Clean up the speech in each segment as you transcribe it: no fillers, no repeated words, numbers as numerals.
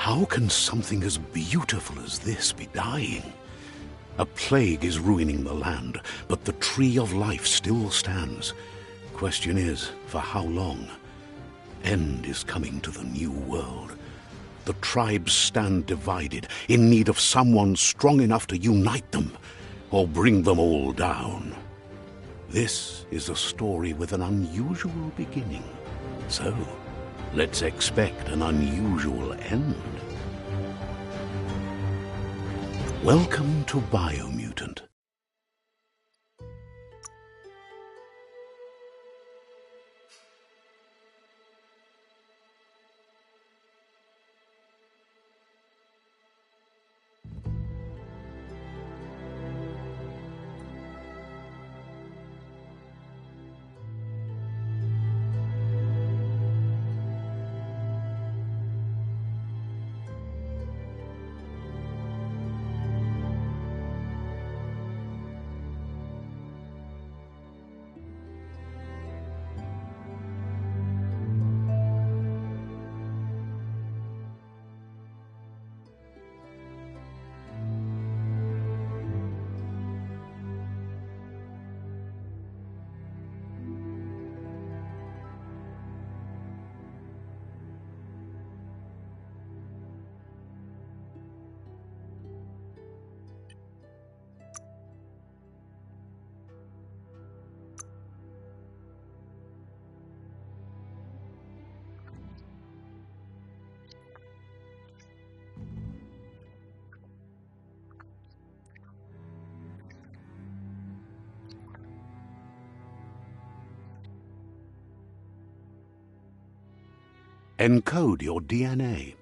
How can something as beautiful as this be dying? A plague is ruining the land, but the tree of life still stands. Question is, for how long? End is coming to the new world. The tribes stand divided, in need of someone strong enough to unite them, or bring them all down. This is a story with an unusual beginning. So, let's expect an unusual end. Welcome to Biomutant. Encode your DNA.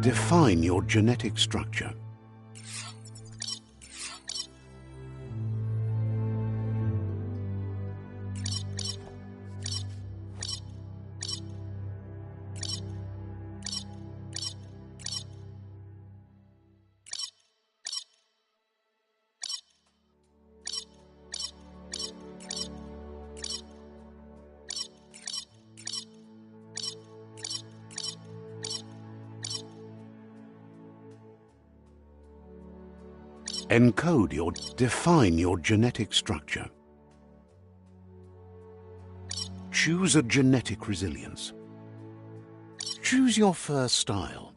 Define your genetic structure. Define your genetic structure. Choose a genetic resilience. Choose your fur style.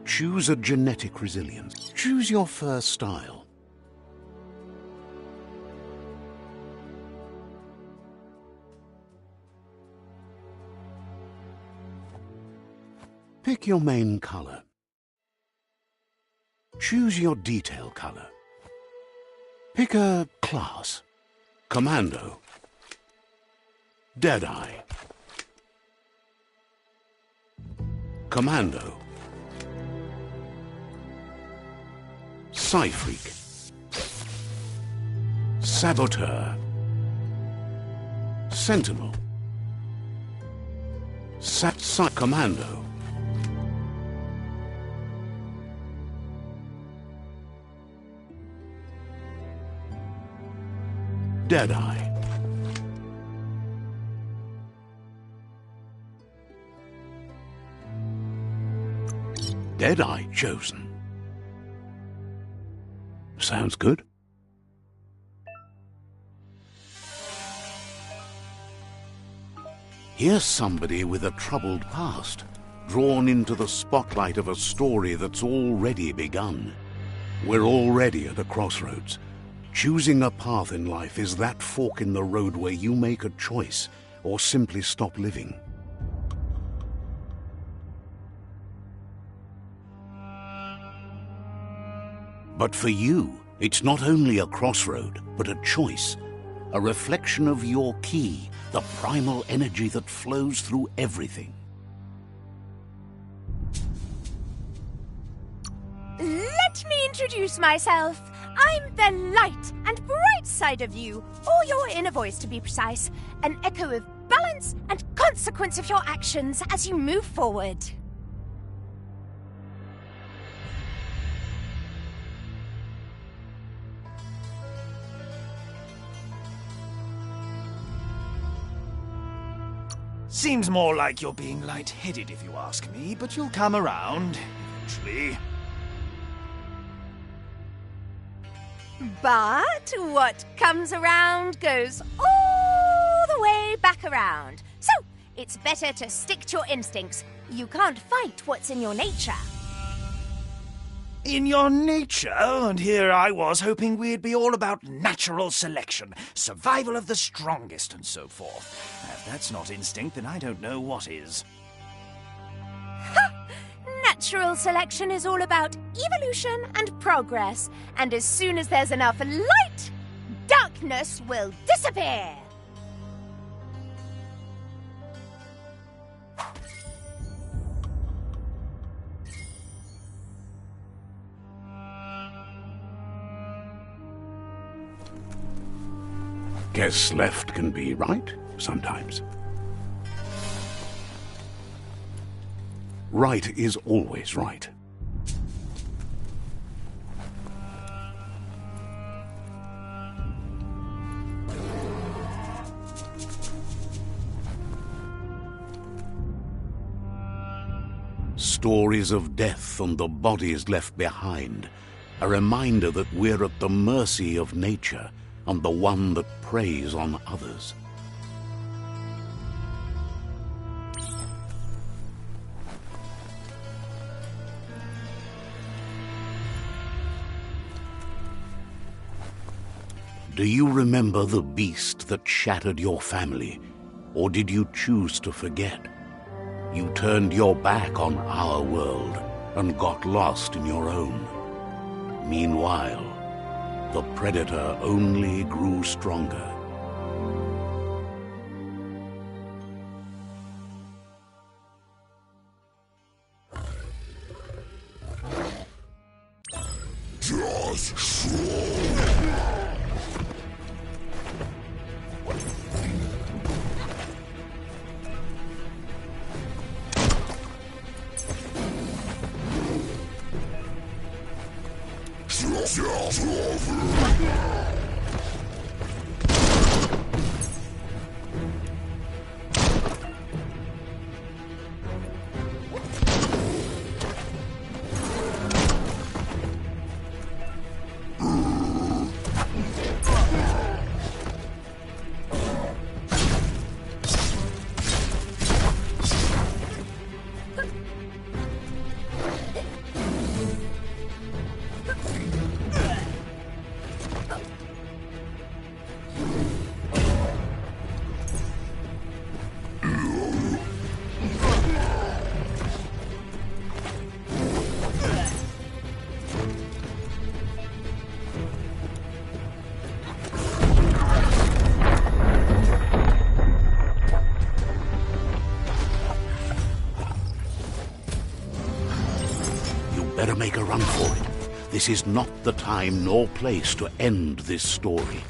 Choose a genetic resilience. Choose your fur style. Pick your main color. Choose your detail color. Pick a class. Commando. Deadeye. Commando. Psy-Freak. Saboteur. Sentinel. Commando. Deadeye. Deadeye chosen. Sounds good. Here's somebody with a troubled past, drawn into the spotlight of a story that's already begun. We're already at a crossroads. Choosing a path in life is that fork in the road where you make a choice or simply stop living. But for you, it's not only a crossroad, but a choice, a reflection of your key, the primal energy that flows through everything. Let me introduce myself. I'm the light and bright side of you, or your inner voice to be precise, an echo of balance and consequence of your actions as you move forward. Seems more like you're being light-headed if you ask me, but you'll come around, eventually. But what comes around goes all the way back around. So, it's better to stick to your instincts. You can't fight what's in your nature. In your nature, and here I was hoping we'd be all about natural selection, survival of the strongest, and so forth. If that's not instinct, then I don't know what is. Natural selection is all about evolution and progress, and as soon as there's enough light, darkness will disappear. Guess left can be right, sometimes. Right is always right. Stories of death and the bodies left behind, a reminder that we're at the mercy of nature and the one that preys on others. Do you remember the beast that shattered your family, or did you choose to forget? You turned your back on our world and got lost in your own. Meanwhile, the predator only grew stronger. Better make a run for it. This is not the time nor place to end this story.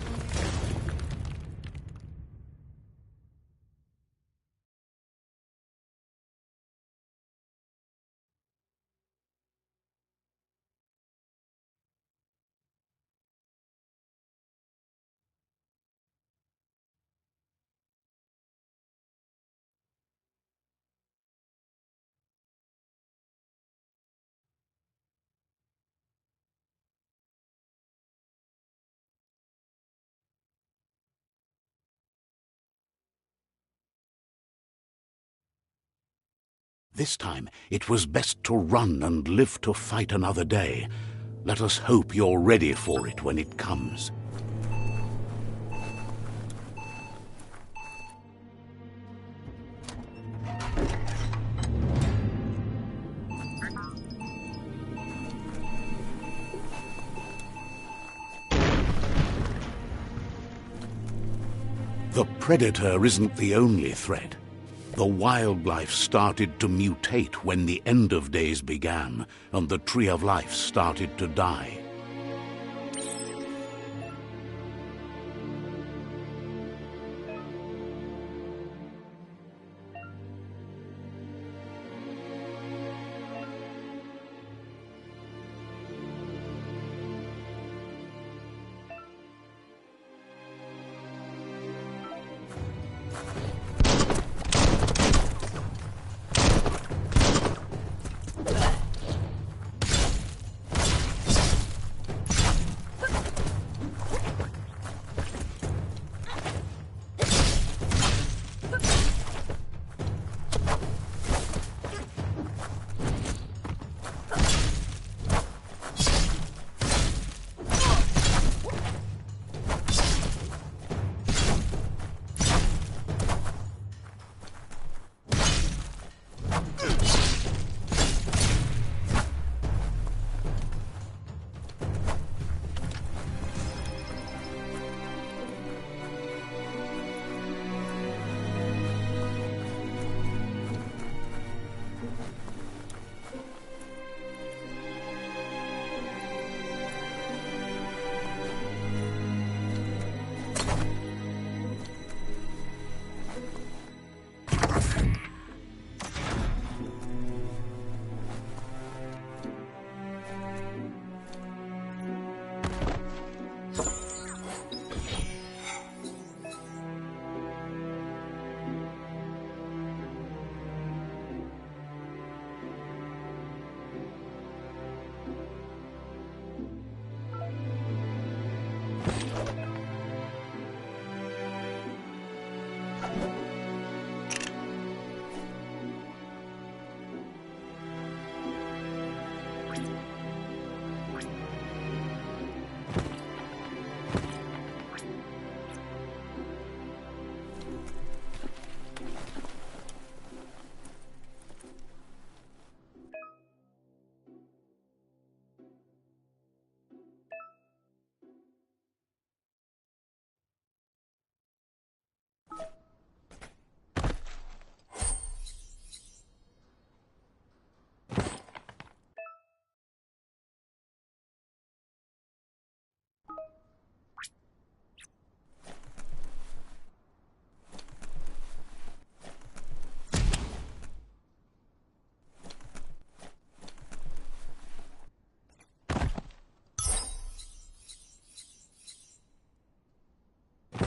This time it was best to run and live to fight another day. Let us hope you're ready for it when it comes. The predator isn't the only threat. The wildlife started to mutate when the end of days began, and the tree of life started to die.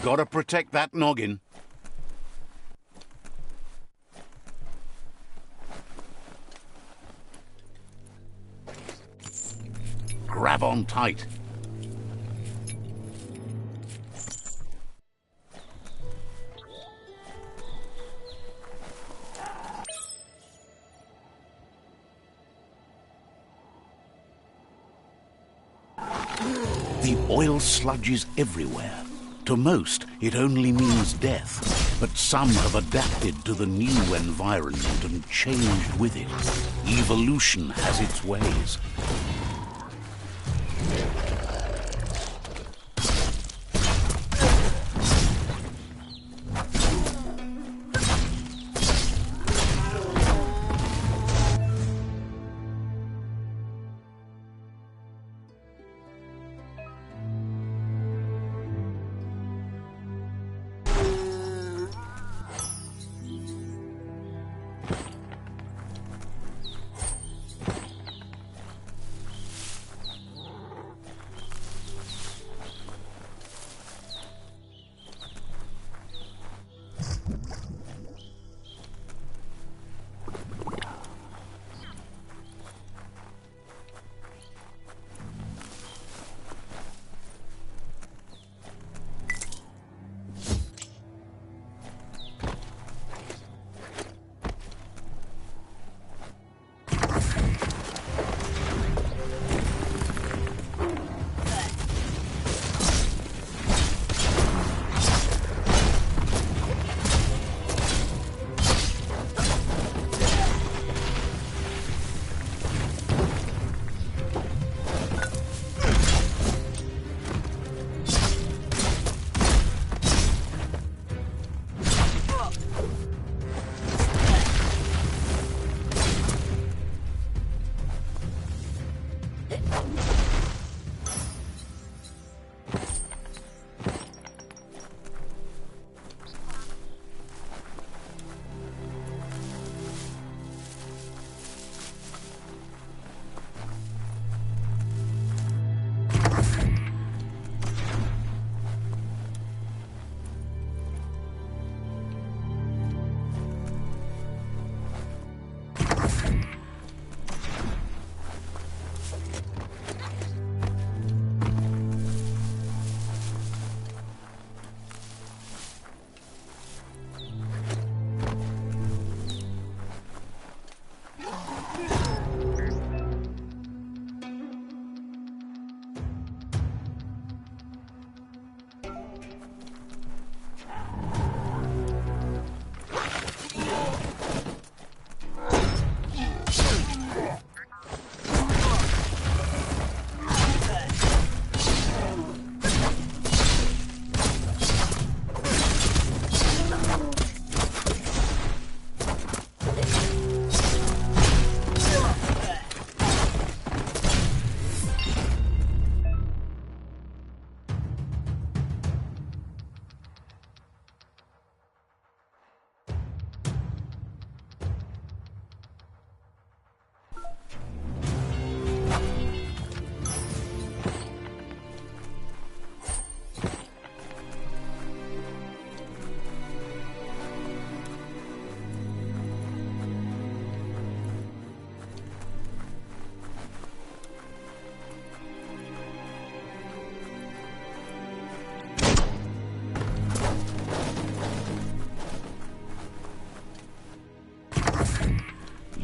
Gotta protect that noggin. Grab on tight. The oil sludge is everywhere. To most, it only means death, but some have adapted to the new environment and changed with it. Evolution has its ways.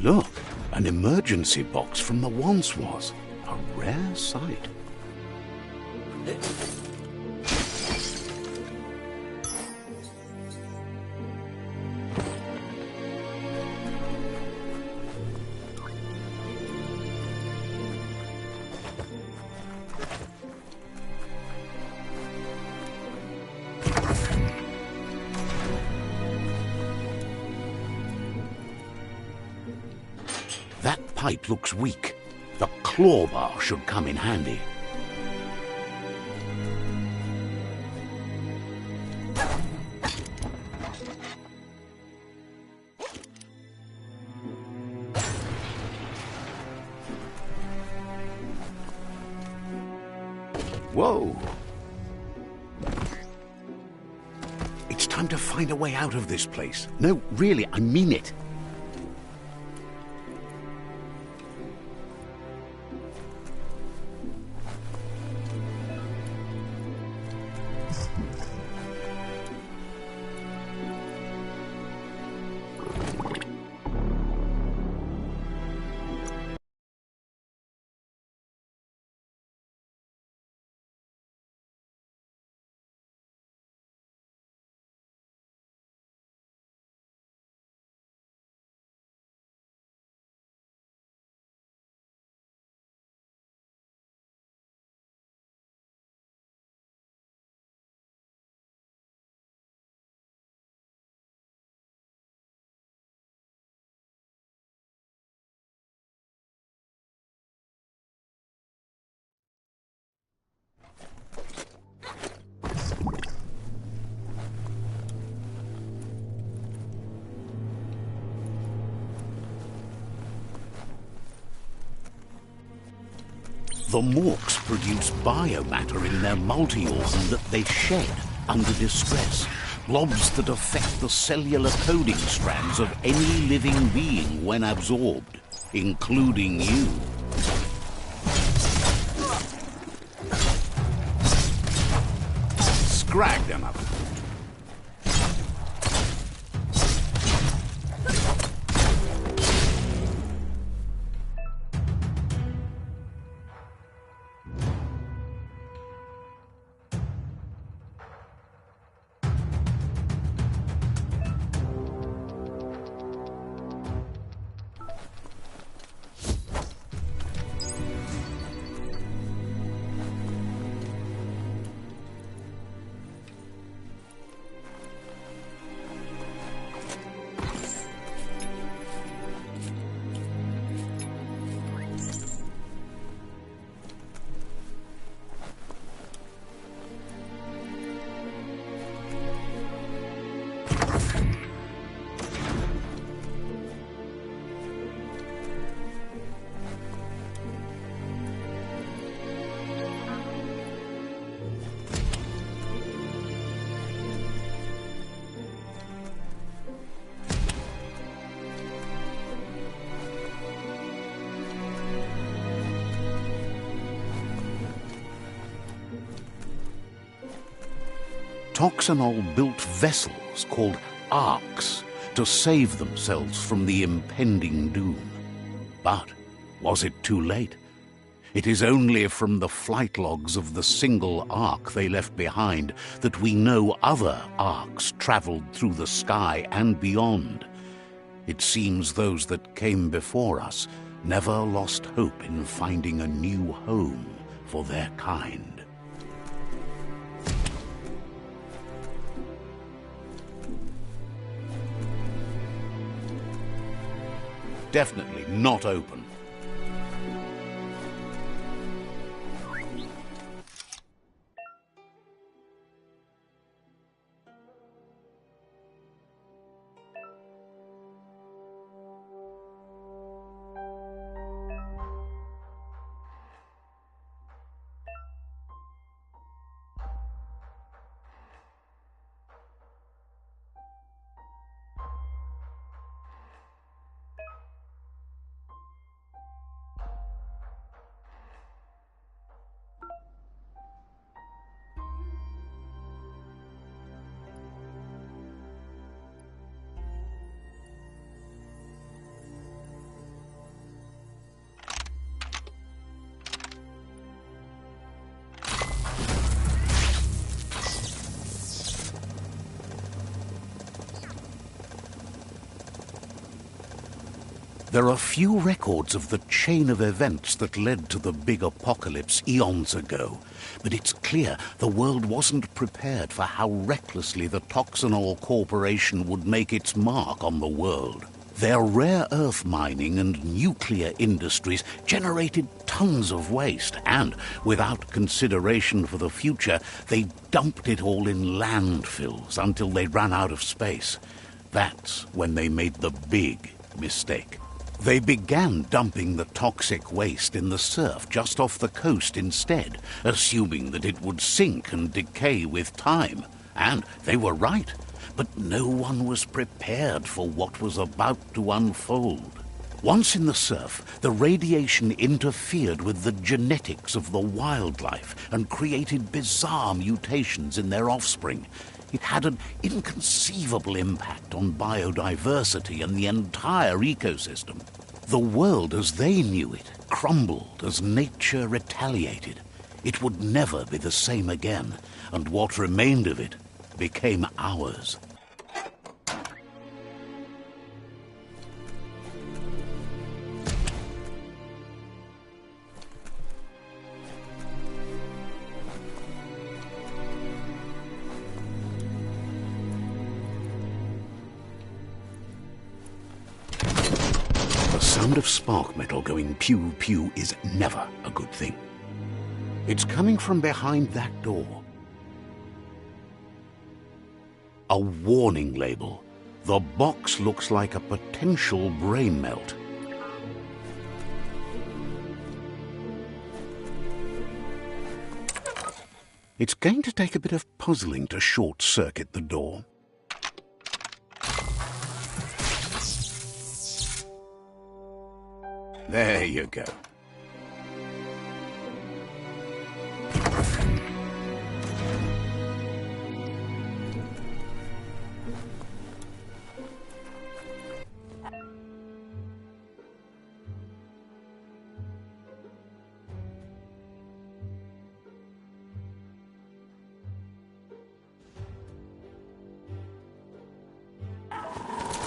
Look, an emergency box from the once was. A rare sight. That pipe looks weak. The claw bar should come in handy. Whoa! It's time to find a way out of this place. No, really, I mean it. The Morks produce biomatter in their multi-organ that they shed under distress. Blobs that affect the cellular coding strands of any living being when absorbed, including you. Scragged another. Toxanol built vessels called arks to save themselves from the impending doom. But was it too late? It is only from the flight logs of the single ark they left behind that we know other arks traveled through the sky and beyond. It seems those that came before us never lost hope in finding a new home for their kind. Definitely not open. There are few records of the chain of events that led to the big apocalypse eons ago, but it's clear the world wasn't prepared for how recklessly the Toxanol Corporation would make its mark on the world. Their rare earth mining and nuclear industries generated tons of waste, and, without consideration for the future, they dumped it all in landfills until they ran out of space. That's when they made the big mistake. They began dumping the toxic waste in the surf just off the coast instead, assuming that it would sink and decay with time. And they were right. But no one was prepared for what was about to unfold. Once in the surf, the radiation interfered with the genetics of the wildlife and created bizarre mutations in their offspring. It had an inconceivable impact on biodiversity and the entire ecosystem. The world as they knew it crumbled as nature retaliated. It would never be the same again, and what remained of it became ours. The sound of spark metal going pew-pew is never a good thing. It's coming from behind that door. A warning label. The box looks like a potential brain melt. It's going to take a bit of puzzling to short-circuit the door. There you go.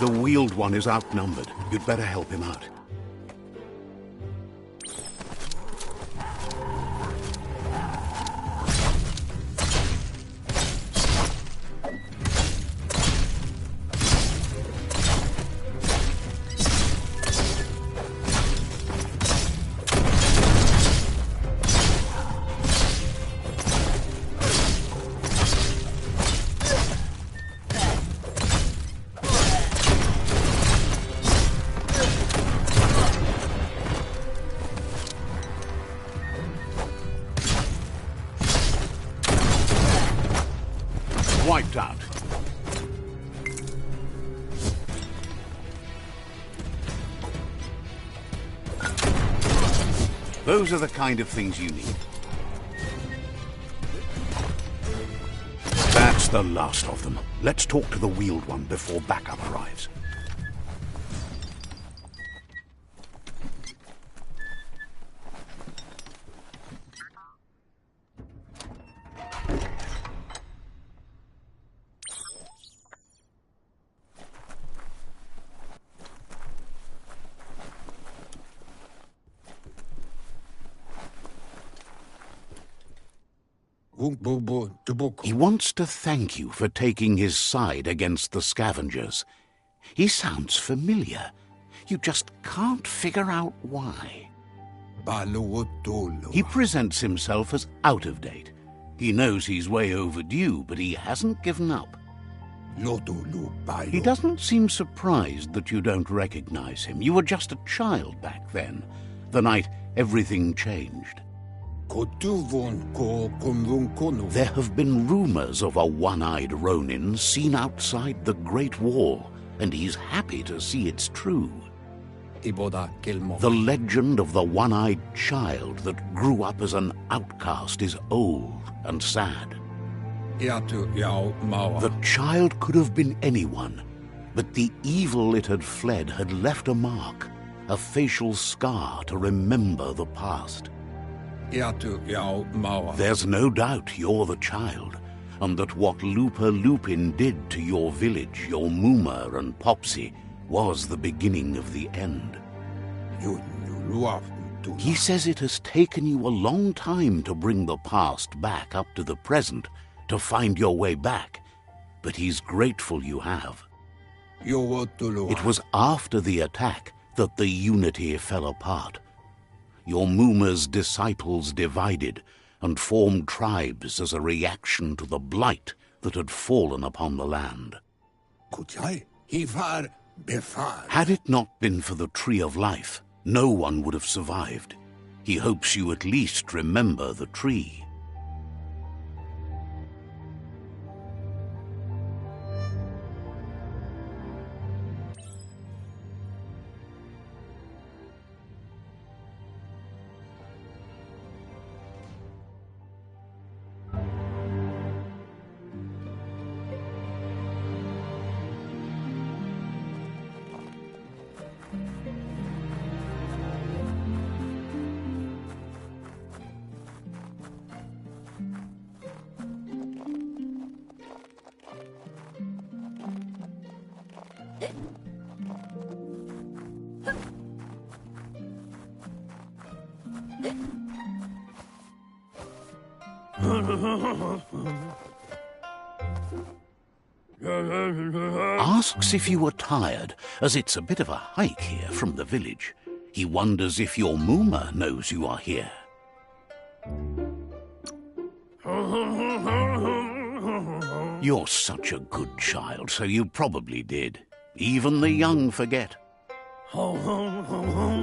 The wheeled one is outnumbered. You'd better help him out. Wiped out. Those are the kind of things you need. That's the last of them. Let's talk to the wheeled one before backup arrives. He wants to thank you for taking his side against the scavengers. He sounds familiar. You just can't figure out why. He presents himself as out of date. He knows he's way overdue, but he hasn't given up. He doesn't seem surprised that you don't recognize him. You were just a child back then, the night everything changed. There have been rumors of a one-eyed Ronin seen outside the Great Wall, and he's happy to see it's true. The legend of the one-eyed child that grew up as an outcast is old and sad. The child could have been anyone, but the evil it had fled had left a mark, a facial scar to remember the past. There's no doubt you're the child, and that what Lupa Lupin did to your village, your Muma and Popsy, was the beginning of the end. He says it has taken you a long time to bring the past back up to the present, to find your way back, but he's grateful you have. It was after the attack that the unity fell apart. Your Muma's disciples divided and formed tribes as a reaction to the blight that had fallen upon the land. Had it not been for the Tree of Life, no one would have survived. He hopes you at least remember the tree. Asks if you were tired, as it's a bit of a hike here from the village. He wonders if your Muma knows you are here. You're such a good child, so you probably did. Even the young forget.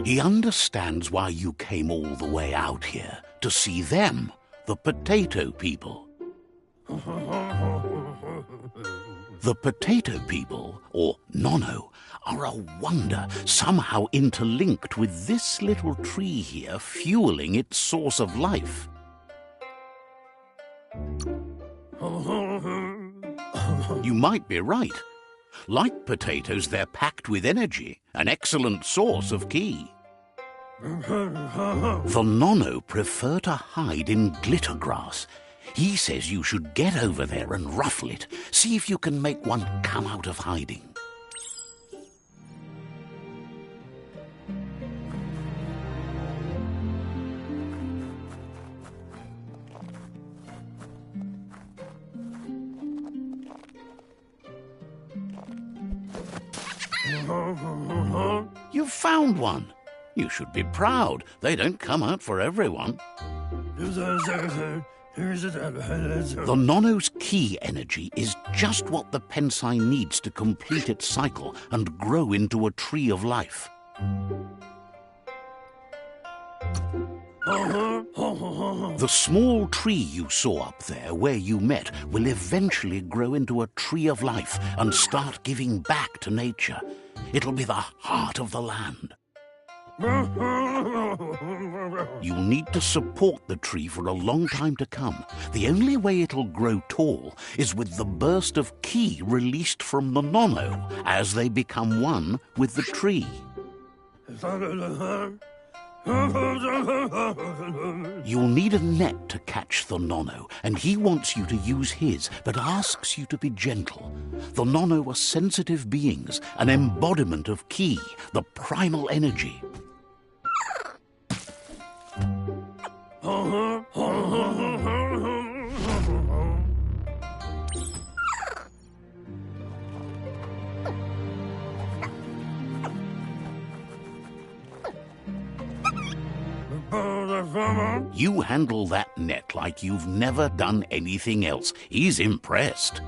He understands why you came all the way out here, to see them, the potato people. The potato people, or Nono, are a wonder, somehow interlinked with this little tree here, fueling its source of life. You might be right. Like potatoes, they're packed with energy, an excellent source of ki. The Nono prefer to hide in glitter grass. He says you should get over there and ruffle it. See if you can make one come out of hiding. You've found one. You should be proud. They don't come out for everyone. The Nono's ki energy is just what the Pensai needs to complete its cycle and grow into a tree of life. The small tree you saw up there where you met will eventually grow into a tree of life and start giving back to nature. It'll be the heart of the land. You'll need to support the tree for a long time to come. The only way it'll grow tall is with the burst of ki released from the Nono as they become one with the tree. You'll need a net to catch the Nono, and he wants you to use his, but asks you to be gentle. The Nono are sensitive beings, an embodiment of ki, the primal energy. You handle that net like you've never done anything else. He's impressed.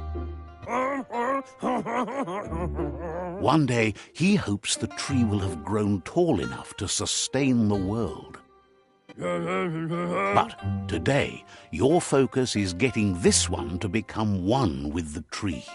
One day, he hopes the tree will have grown tall enough to sustain the world. But today, your focus is getting this one to become one with the tree.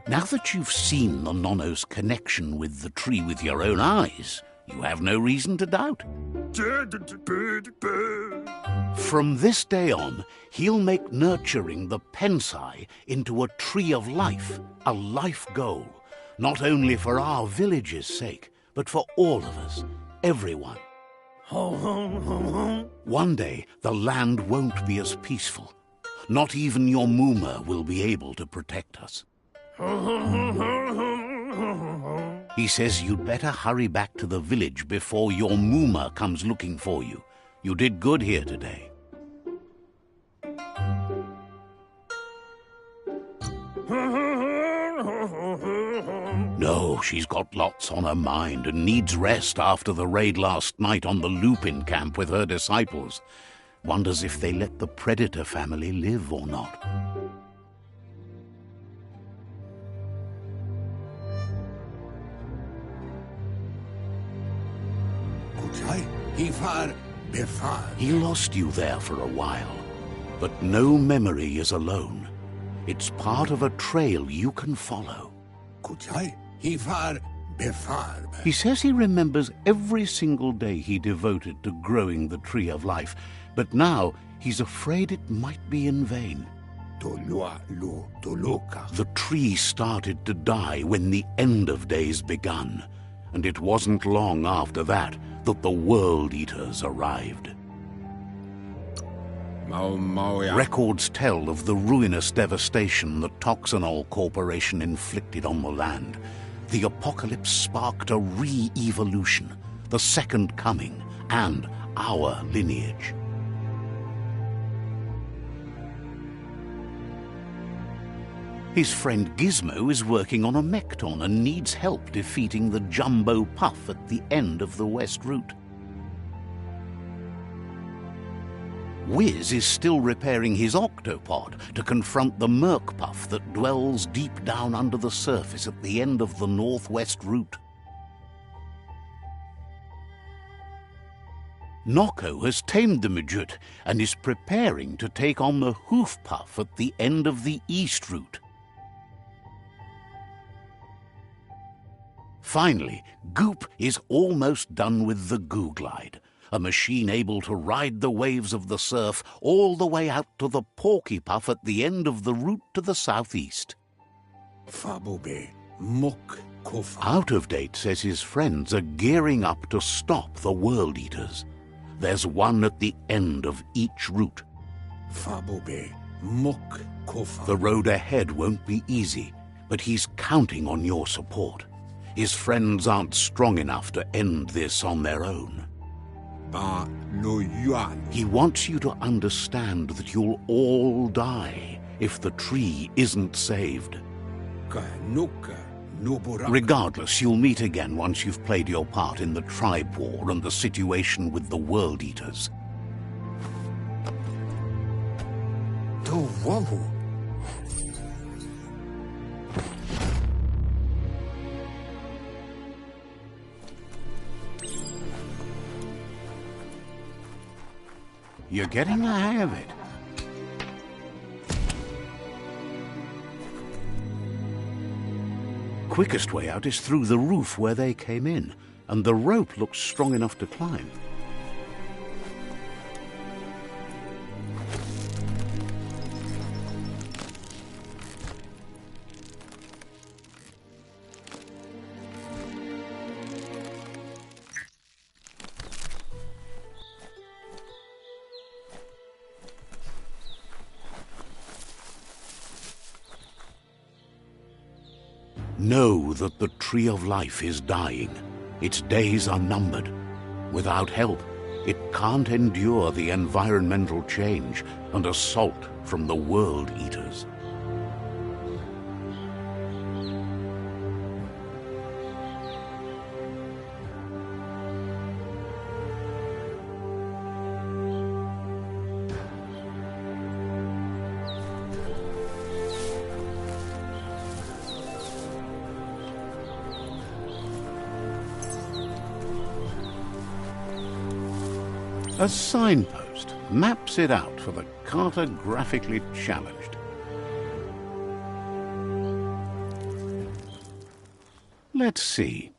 Now that you've seen the Nono's connection with the tree with your own eyes, You have no reason to doubt. From this day on, he'll make nurturing the pensai into a tree of life, a life goal, not only for our village's sake, but for all of us, everyone. One day, the land won't be as peaceful. Not even your Mooma will be able to protect us. He says you'd better hurry back to the village before your Mooma comes looking for you. You did good here today. No, she's got lots on her mind and needs rest after the raid last night on the Lupin camp with her disciples. Wonders if they let the Predator family live or not. He lost you there for a while, but no memory is alone. It's part of a trail you can follow. He says he remembers every single day he devoted to growing the Tree of Life, but now he's afraid it might be in vain. The tree started to die when the end of days begun, and it wasn't long after that that the World Eaters arrived. Records tell of the ruinous devastation the Toxanol Corporation inflicted on the land. The apocalypse sparked a re-evolution, the Second Coming, and our lineage. His friend Gizmo is working on a Mekton and needs help defeating the Jumbo Puff at the end of the West Route. Wiz is still repairing his octopod to confront the Merc Puff that dwells deep down under the surface at the end of the Northwest Route. Noko has tamed the Midget and is preparing to take on the Hoof Puff at the end of the East Route. Finally, Goop is almost done with the Goo Glide, a machine able to ride the waves of the surf all the way out to the Porky Puff at the end of the route to the southeast. Out of Date says his friends are gearing up to stop the World Eaters. There's one at the end of each route. The road ahead won't be easy, but he's counting on your support. His friends aren't strong enough to end this on their own. He wants you to understand that you'll all die if the tree isn't saved. Regardless, you'll meet again once you've played your part in the tribe war and the situation with the World Eaters. You're getting the hang of it. Quickest way out is through the roof where they came in, and the rope looks strong enough to climb. Know that the Tree of Life is dying. Its days are numbered. Without help, it can't endure the environmental change and assault from the World Eaters. A signpost maps it out for the cartographically challenged. Let's see.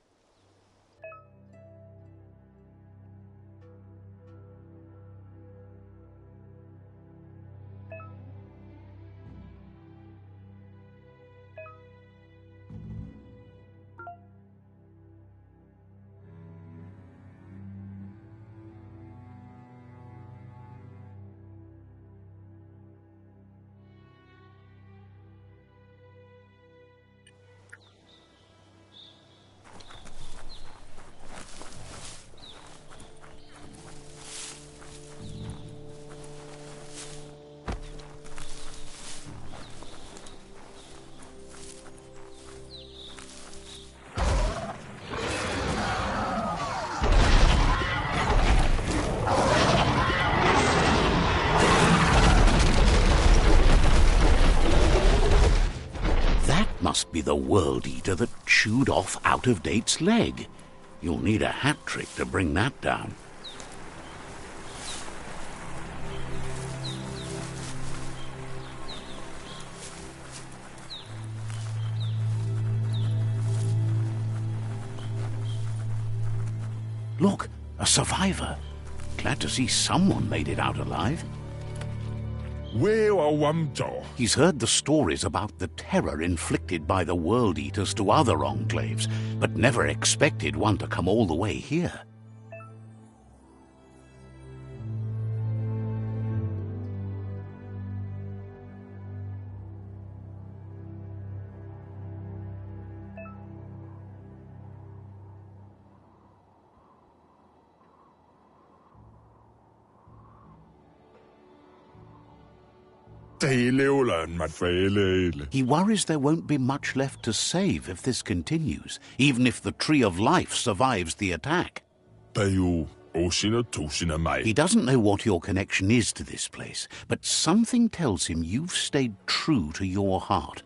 must be the World Eater that chewed off Out-of-Date's leg. You'll need a hat trick to bring that down. Look, a survivor. Glad to see someone made it out alive. He's heard the stories about the terror inflicted by the World Eaters to other enclaves, but never expected one to come all the way here. He worries there won't be much left to save if this continues, even if the Tree of Life survives the attack. He doesn't know what your connection is to this place, but something tells him you've stayed true to your heart.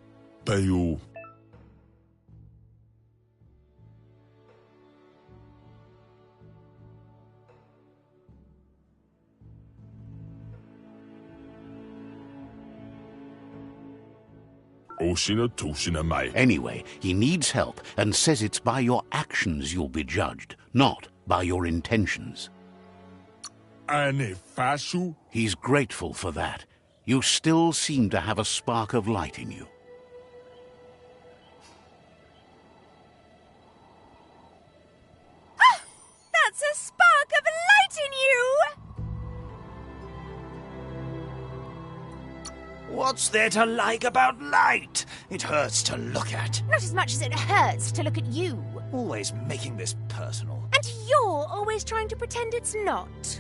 Anyway, he needs help and says it's by your actions you'll be judged, not by your intentions. He's grateful for that. You still seem to have a spark of light in you. Ah! That's a spark of light in you! What's there to like about light? It hurts to look at. Not as much as it hurts to look at you. Always making this personal. And you're always trying to pretend it's not.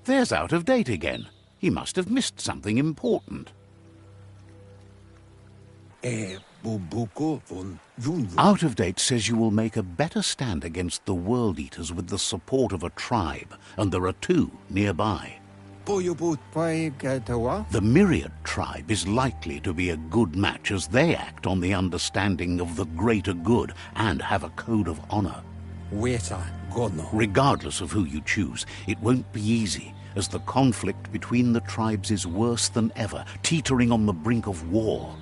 There's Out-of-Date again. He must have missed something important. Out-of-Date says you will make a better stand against the World Eaters with the support of a tribe, and there are two nearby. The Myriad tribe is likely to be a good match as they act on the understanding of the greater good and have a code of honor. Regardless of who you choose, it won't be easy, as the conflict between the tribes is worse than ever, teetering on the brink of war.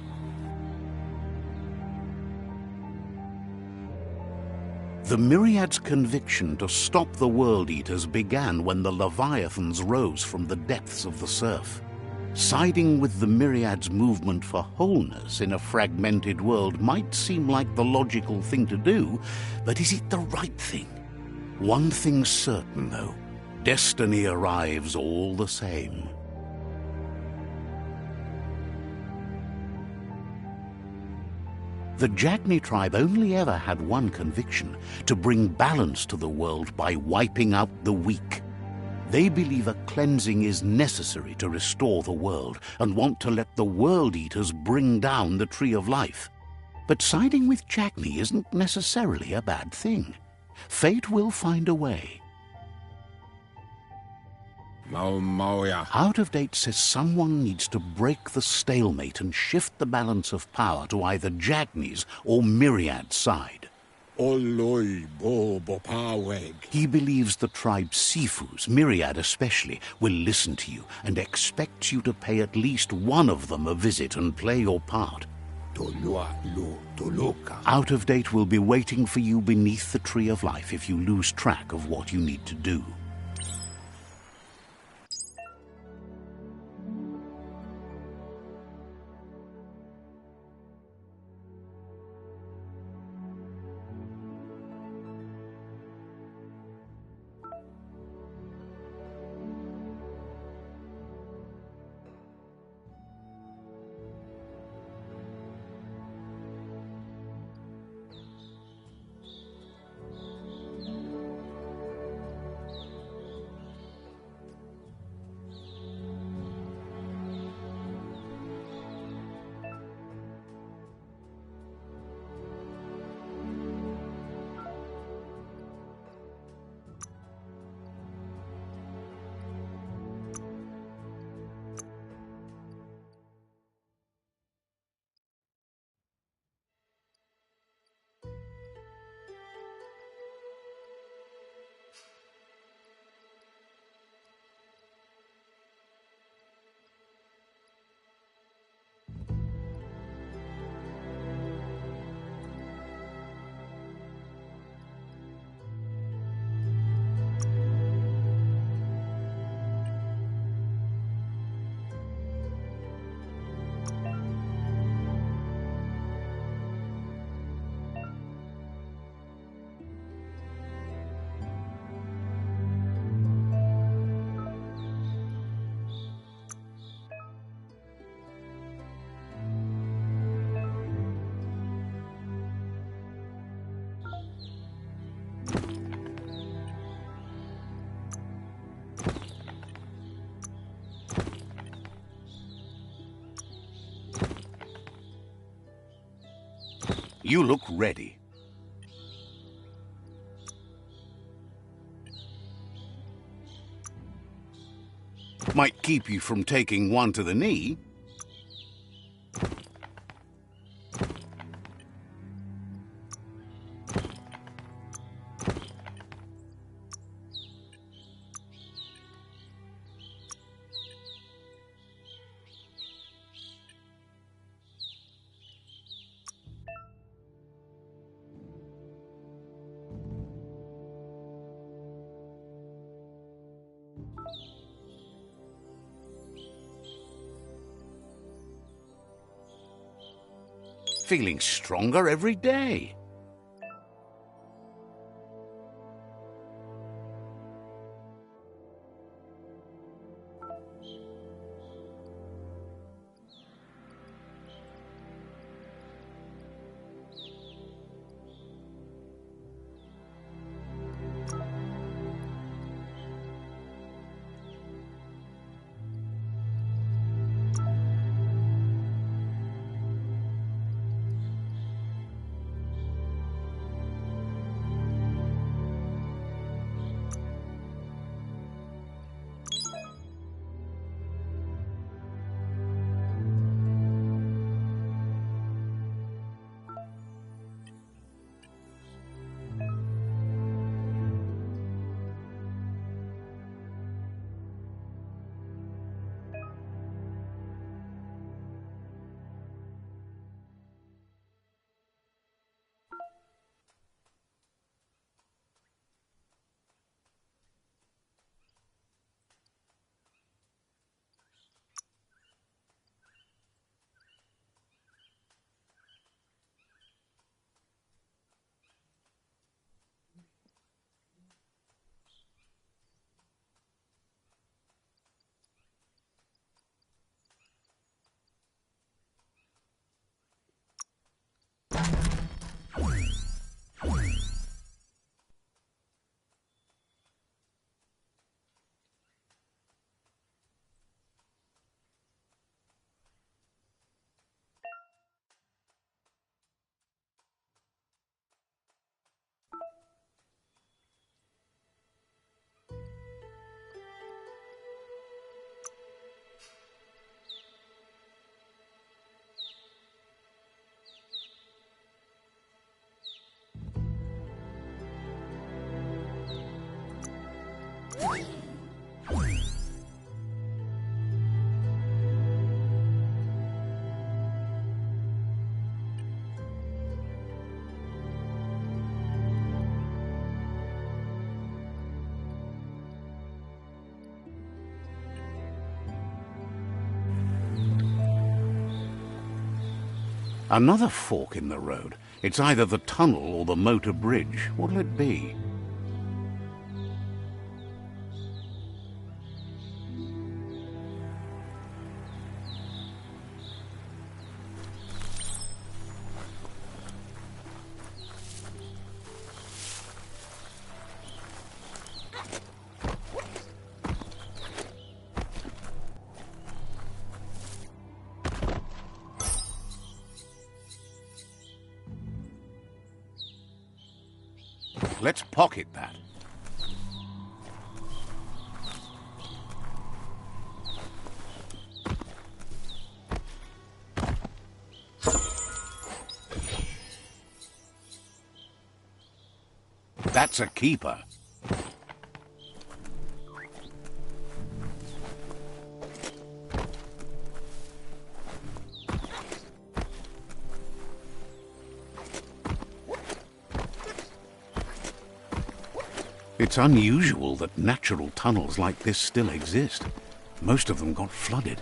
The Myriad's conviction to stop the World Eaters began when the Leviathans rose from the depths of the surf. Siding with the Myriad's movement for wholeness in a fragmented world might seem like the logical thing to do, but is it the right thing? One thing's certain, though. Destiny arrives all the same. The Jagni tribe only ever had one conviction: to bring balance to the world by wiping out the weak. They believe a cleansing is necessary to restore the world and want to let the World Eaters bring down the Tree of Life. But siding with Jagni isn't necessarily a bad thing. Fate will find a way. Out-of-Date says someone needs to break the stalemate and shift the balance of power to either Jagni's or Myriad's side. He believes the tribe's Sifus, Myriad especially, will listen to you and expects you to pay at least one of them a visit and play your part. Out-of-Date will be waiting for you beneath the Tree of Life if you lose track of what you need to do. You look ready. Might keep you from taking one to the knee. Feeling stronger every day. Another fork in the road. It's either the tunnel or the motor bridge. What'll it be? Let's pocket that. That's a keeper. It's unusual that natural tunnels like this still exist. Most of them got flooded.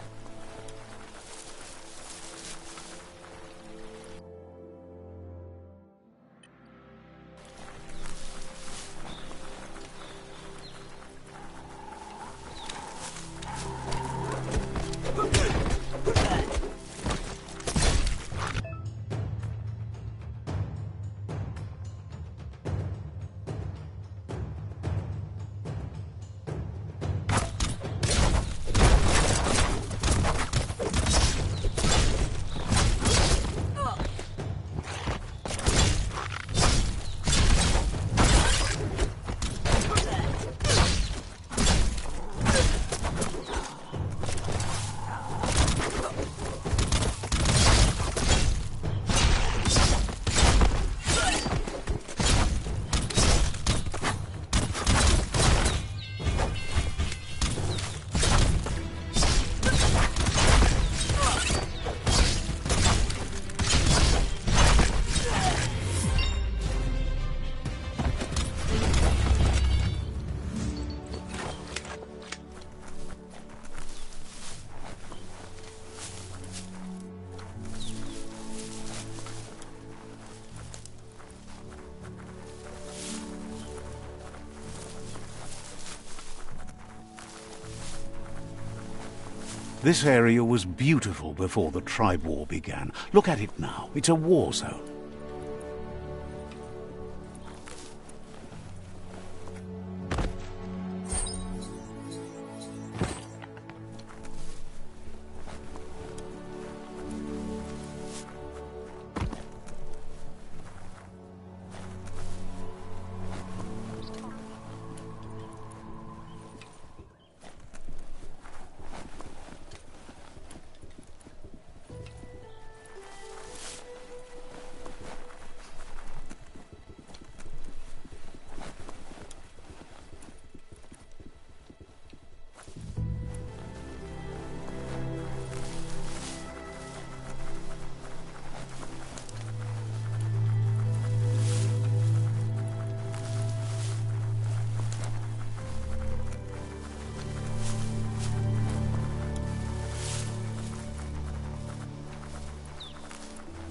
This area was beautiful before the tribe war began. Look at it now. It's a war zone.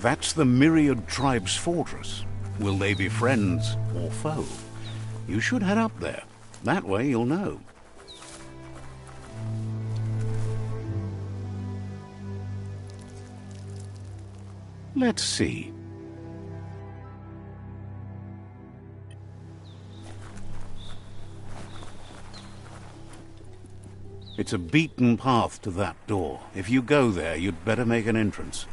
That's the Myriad Tribe's fortress. Will they be friends or foe? You should head up there. That way you'll know. Let's see. It's a beaten path to that door. If you go there, you'd better make an entrance.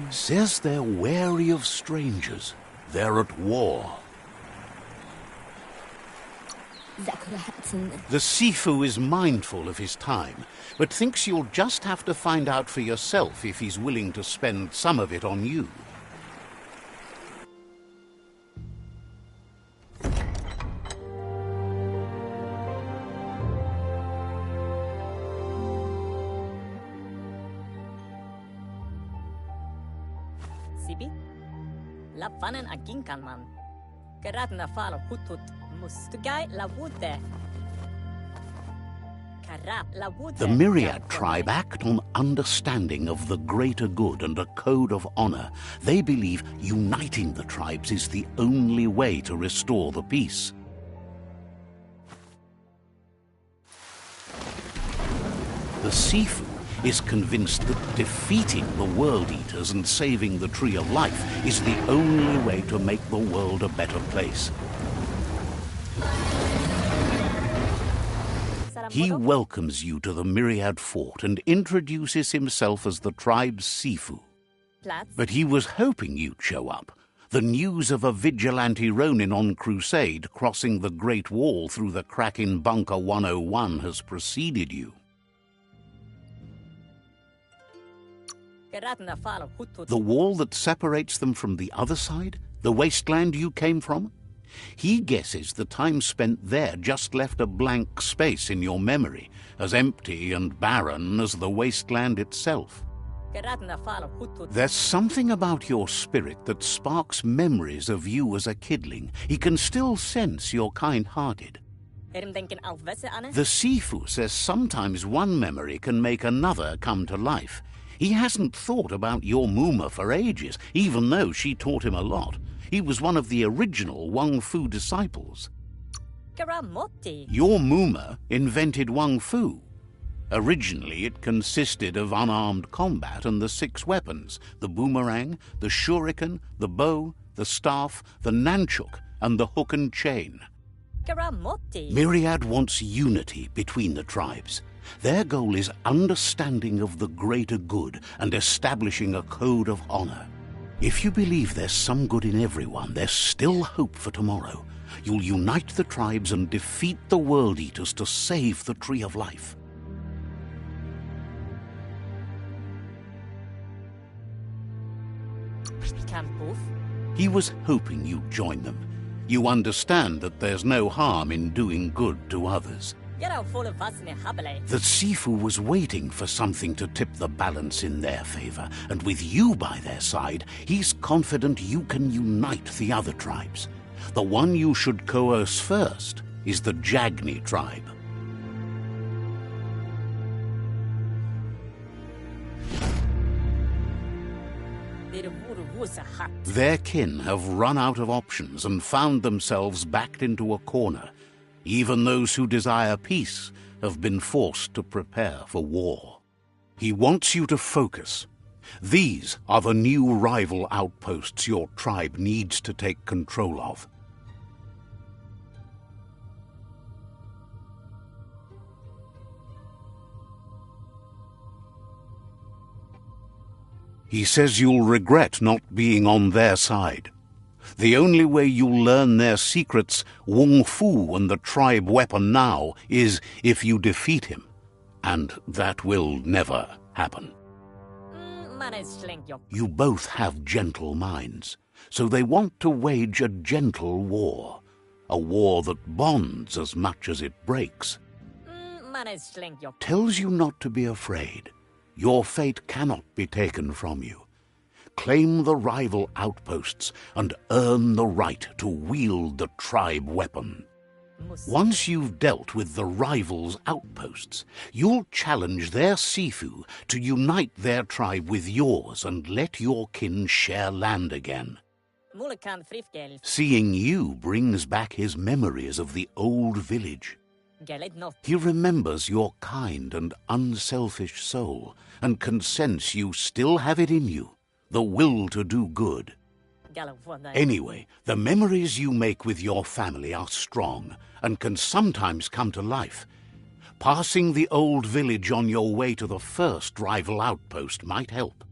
Says they're wary of strangers. They're at war. The Sifu is mindful of his time, but thinks you'll just have to find out for yourself if he's willing to spend some of it on you. Sibi? Lafanen aginkan man. Geradna falo hutut mustugai la wute. The Myriad tribe act on understanding of the greater good and a code of honor. They believe uniting the tribes is the only way to restore the peace. The Sifu is convinced that defeating the World Eaters and saving the Tree of Life is the only way to make the world a better place. He welcomes you to the Myriad Fort and introduces himself as the tribe's Sifu. But he was hoping you'd show up. The news of a vigilante Ronin on crusade crossing the Great Wall through the crack in Bunker 101 has preceded you. The wall that separates them from the other side? The wasteland you came from? He guesses the time spent there just left a blank space in your memory, as empty and barren as the wasteland itself. There's something about your spirit that sparks memories of you as a kidling. He can still sense you're kind-hearted. The Sifu says sometimes one memory can make another come to life. He hasn't thought about your Muma for ages, even though she taught him a lot. He was one of the original Wang Fu disciples. Your Muma invented Wang Fu. Originally, it consisted of unarmed combat and the 6 weapons: the boomerang, the shuriken, the bow, the staff, the nunchuk, and the hook and chain. Myriad wants unity between the tribes. Their goal is understanding of the greater good and establishing a code of honor. If you believe there's some good in everyone, there's still hope for tomorrow. You'll unite the tribes and defeat the World Eaters to save the Tree of Life. He was hoping you'd join them. You understand that there's no harm in doing good to others. The Sifu was waiting for something to tip the balance in their favor, and with you by their side, he's confident you can unite the other tribes. The one you should coerce first is the Jagni tribe. Their kin have run out of options and found themselves backed into a corner. Even those who desire peace have been forced to prepare for war. He wants you to focus. These are the new rival outposts your tribe needs to take control of. He says you'll regret not being on their side. The only way you'll learn their secrets, Wung Fu and the tribe weapon now, is if you defeat him. And that will never happen. You both have gentle minds, so they want to wage a gentle war. A war that bonds as much as it breaks. Tells you not to be afraid. Your fate cannot be taken from you. Claim the rival outposts and earn the right to wield the tribe weapon. Once you've dealt with the rivals' outposts, you'll challenge their Sifu to unite their tribe with yours and let your kin share land again. Seeing you brings back his memories of the old village. He remembers your kind and unselfish soul and can sense you still have it in you, the will to do good. Anyway, the memories you make with your family are strong and can sometimes come to life. Passing the old village on your way to the first rival outpost might help.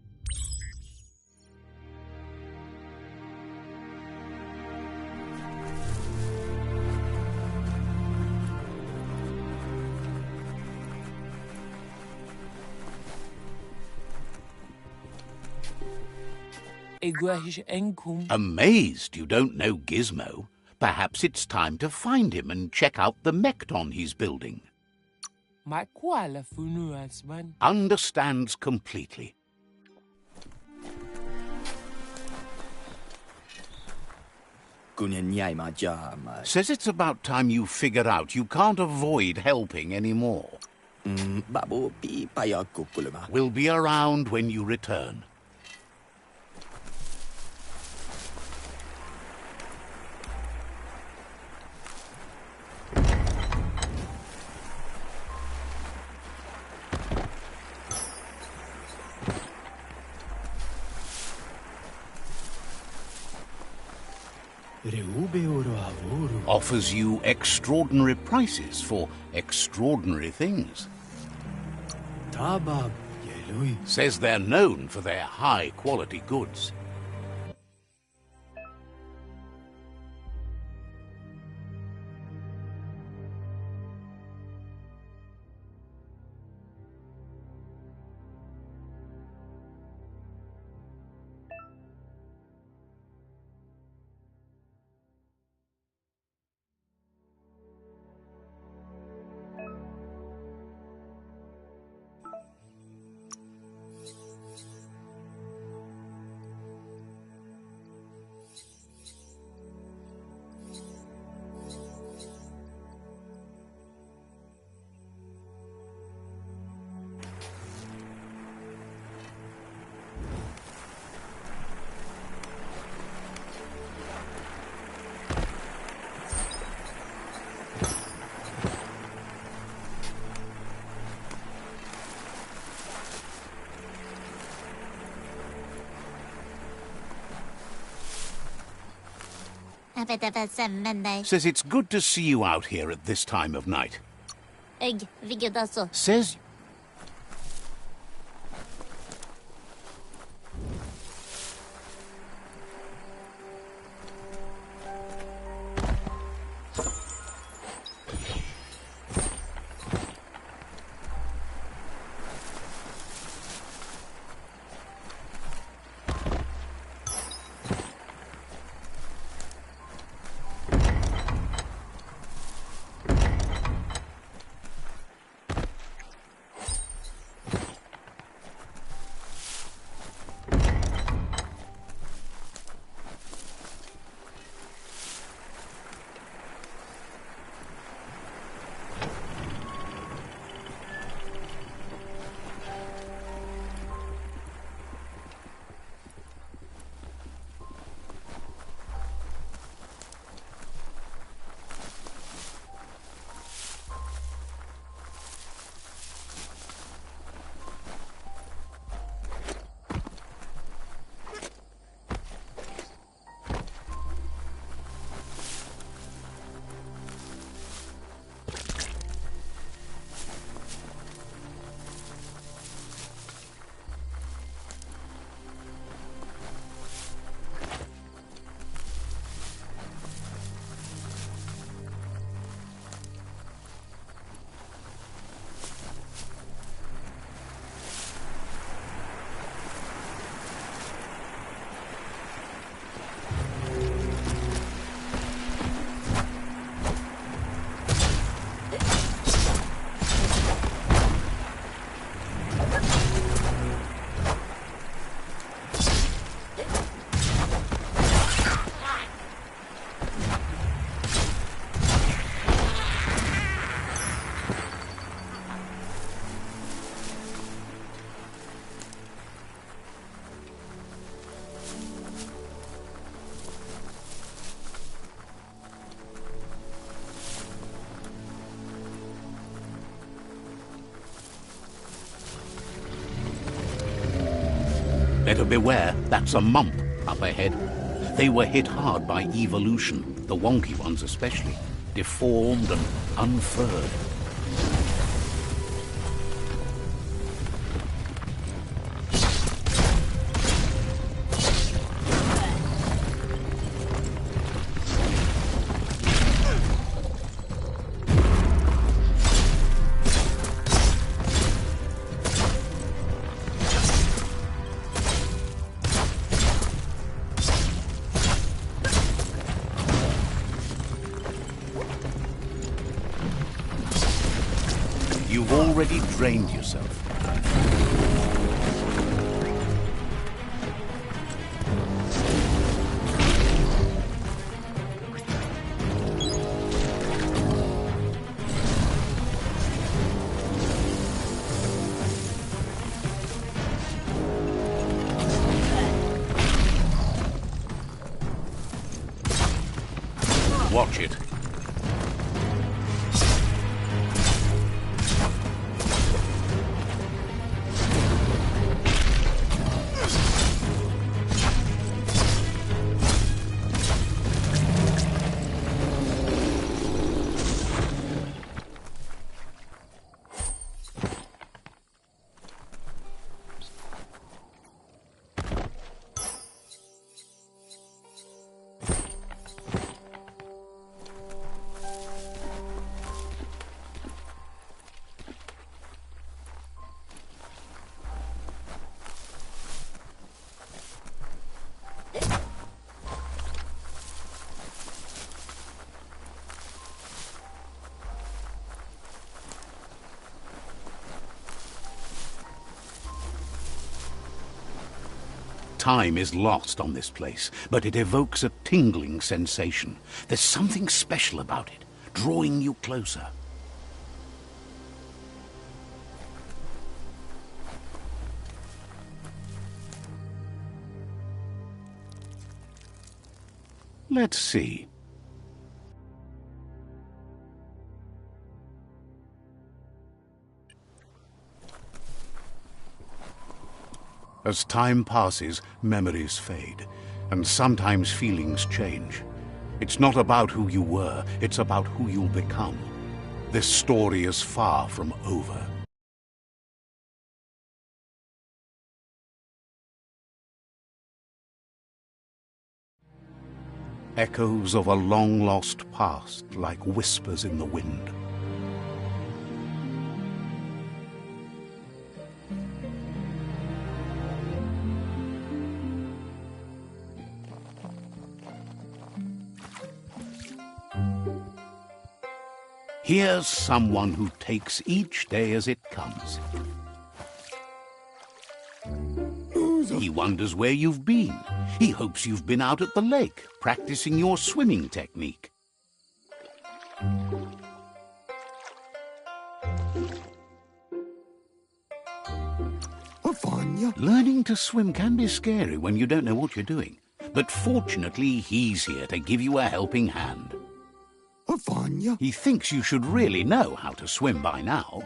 Amazed you don't know Gizmo. Perhaps it's time to find him and check out the mekton he's building. Understands completely. Says it's about time you figured out you can't avoid helping anymore. We'll be around when you return. Offers you extraordinary prices for extraordinary things. Says they're known for their high-quality goods. Says it's good to see you out here at this time of night. Says... Better beware, that's a mump up ahead. They were hit hard by evolution, the wonky ones especially, deformed and unfurred. You've already drained yourself. Watch it. Time is lost on this place, but it evokes a tingling sensation. There's something special about it, drawing you closer. Let's see. As time passes, memories fade, and sometimes feelings change. It's not about who you were, it's about who you'll become. This story is far from over. Echoes of a long-lost past, like whispers in the wind. Here's someone who takes each day as it comes. He wonders where you've been. He hopes you've been out at the lake, practicing your swimming technique. Learning to swim can be scary when you don't know what you're doing. But fortunately, he's here to give you a helping hand. He thinks you should really know how to swim by now.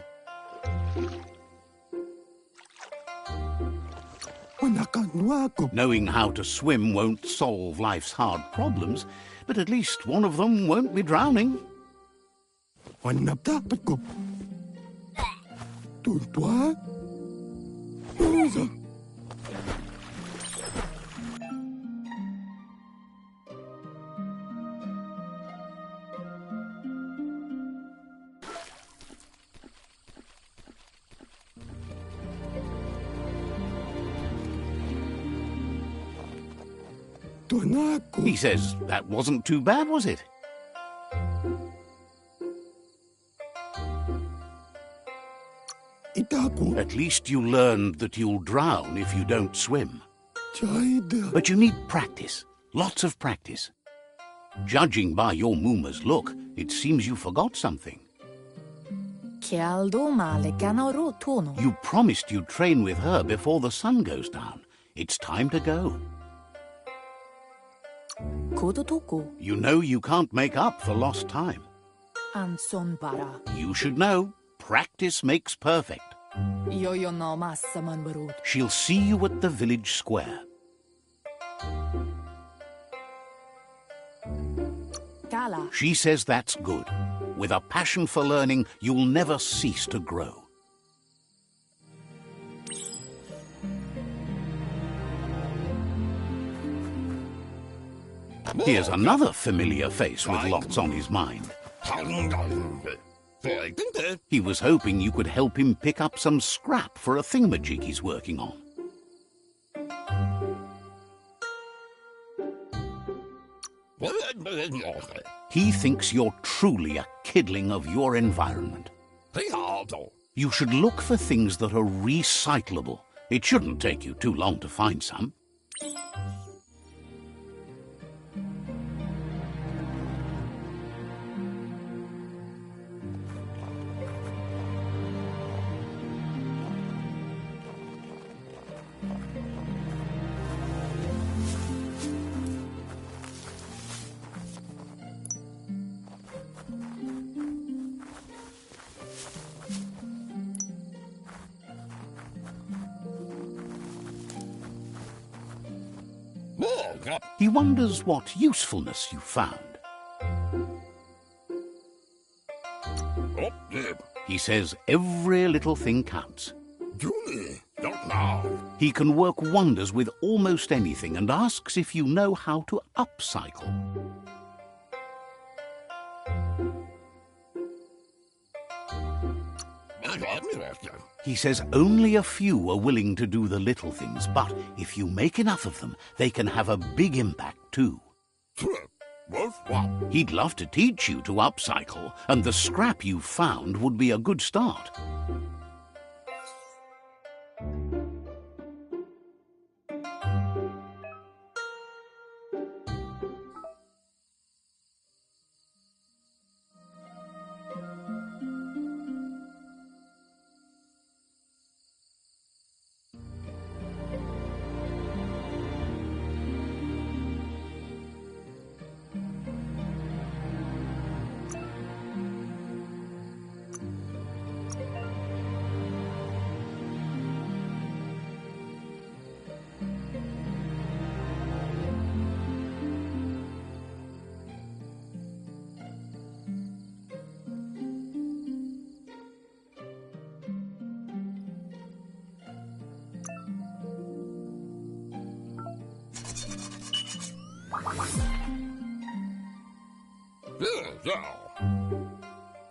Knowing how to swim won't solve life's hard problems, but at least one of them won't be drowning. He says that wasn't too bad, was it? At least you learned that you'll drown if you don't swim. But you need practice, lots of practice. Judging by your Mooma's look, it seems you forgot something. You promised you'd train with her before the sun goes down. It's time to go. You know you can't make up for lost time. You should know, practice makes perfect. She'll see you at the village square. She says that's good. With a passion for learning, you'll never cease to grow. Here's another familiar face with lots on his mind. He was hoping you could help him pick up some scrap for a thingamajig he's working on. He thinks you're truly a kidling of your environment. You should look for things that are recyclable. It shouldn't take you too long to find some. He wonders what usefulness you found. He says every little thing counts. He can work wonders with almost anything and asks if you know how to upcycle. He says only a few are willing to do the little things, but if you make enough of them, they can have a big impact too. He'd love to teach you to upcycle, and the scrap you found would be a good start.